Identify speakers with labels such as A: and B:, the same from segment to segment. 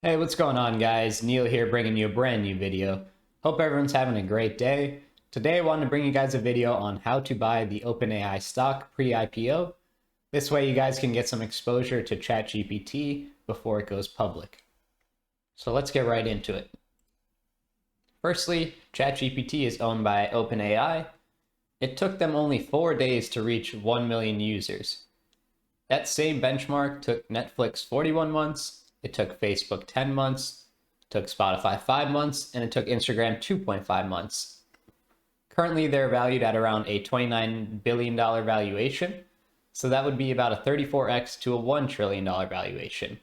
A: Hey, what's going on, guys? Neil here, bringing you a brand new video. Hope everyone's having a great day. Today I wanted to bring you guys a video on how to buy the OpenAI stock pre-IPO. This way you guys can get some exposure to ChatGPT before it goes public. So let's get right into it. Firstly, ChatGPT is owned by OpenAI. It took them only 4 days to reach 1 million users. That same benchmark took Netflix 41 months, it took Facebook 10 months, it took Spotify 5 months, and it took Instagram 2.5 months. Currently, they're valued at around a $29 billion valuation, so that would be about a 34x to a $1 trillion valuation.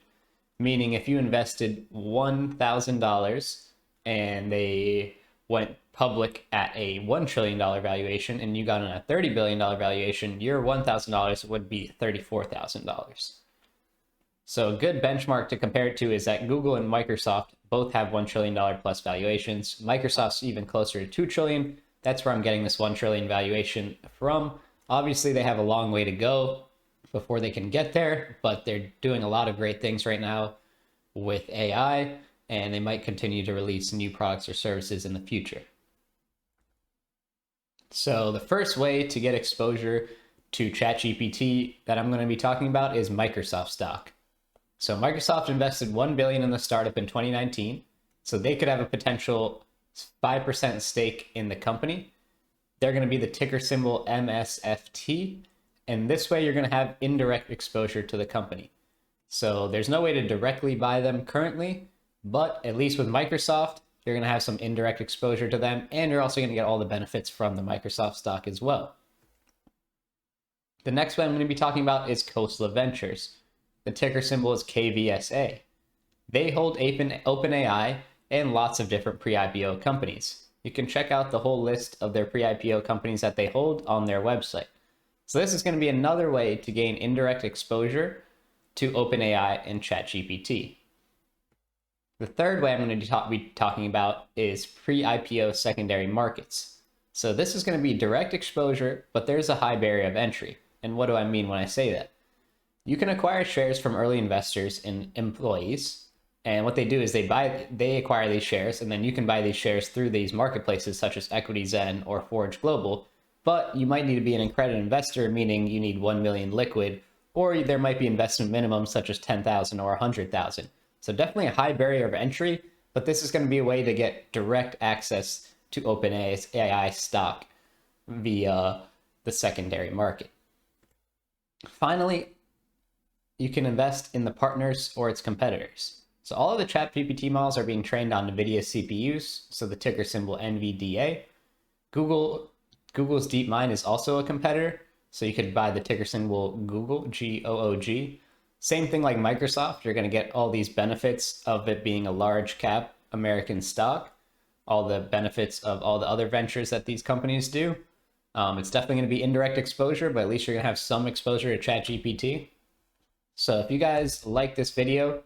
A: Meaning if you invested $1,000 and they went public at a $1 trillion valuation and you got on a $30 billion valuation, your $1,000 would be $34,000. So a good benchmark to compare it to is that Google and Microsoft both have $1 trillion plus valuations. Microsoft's even closer to $2 trillion. That's where I'm getting this $1 trillion valuation from. Obviously, they have a long way to go before they can get there, but they're doing a lot of great things right now with AI, and they might continue to release new products or services in the future. So the first way to get exposure to ChatGPT that I'm going to be talking about is Microsoft stock. So Microsoft invested $1 billion in the startup in 2019, so they could have a potential 5% stake in the company. They're going to be the ticker symbol MSFT, and this way you're going to have indirect exposure to the company. So there's no way to directly buy them currently, but at least with Microsoft, you're going to have some indirect exposure to them, and you're also going to get all the benefits from the Microsoft stock as well. The next one I'm going to be talking about is Coastal Ventures. The ticker symbol is KVSA. They hold OpenAI and lots of different pre-IPO companies. You can check out the whole list of their pre-IPO companies that they hold on their website. So this is going to be another way to gain indirect exposure to OpenAI and ChatGPT. The third way I'm going to be talking about is pre-IPO secondary markets. So this is going to be direct exposure, but there's a high barrier of entry. And what do I mean when I say that? You can acquire shares from early investors and employees. And what they do is they acquire these shares, and then you can buy these shares through these marketplaces such as EquityZen or Forge Global. But you might need to be an accredited investor, meaning you need 1 million liquid, or there might be investment minimums such as 10,000 or 100,000. So definitely a high barrier of entry, but this is going to be a way to get direct access to OpenAI's AI stock via the secondary market. Finally, you can invest in the partners or its competitors. So all of the ChatGPT models are being trained on NVIDIA CPUs, so the ticker symbol NVDA. Google's DeepMind is also a competitor, so you could buy the ticker symbol Google, GOOG. Same thing like Microsoft, you're going to get all these benefits of it being a large cap American stock, all the benefits of all the other ventures that these companies do. It's definitely going to be indirect exposure, but at least you're going to have some exposure to ChatGPT. So if you guys like this video,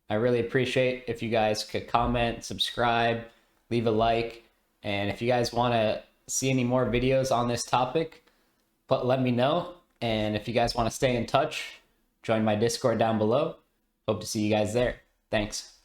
A: I really appreciate if you guys could comment, subscribe, leave a like, and if you guys want to see any more videos on this topic, let me know. And if you guys want to stay in touch, join my Discord down below. Hope to see you guys there. Thanks.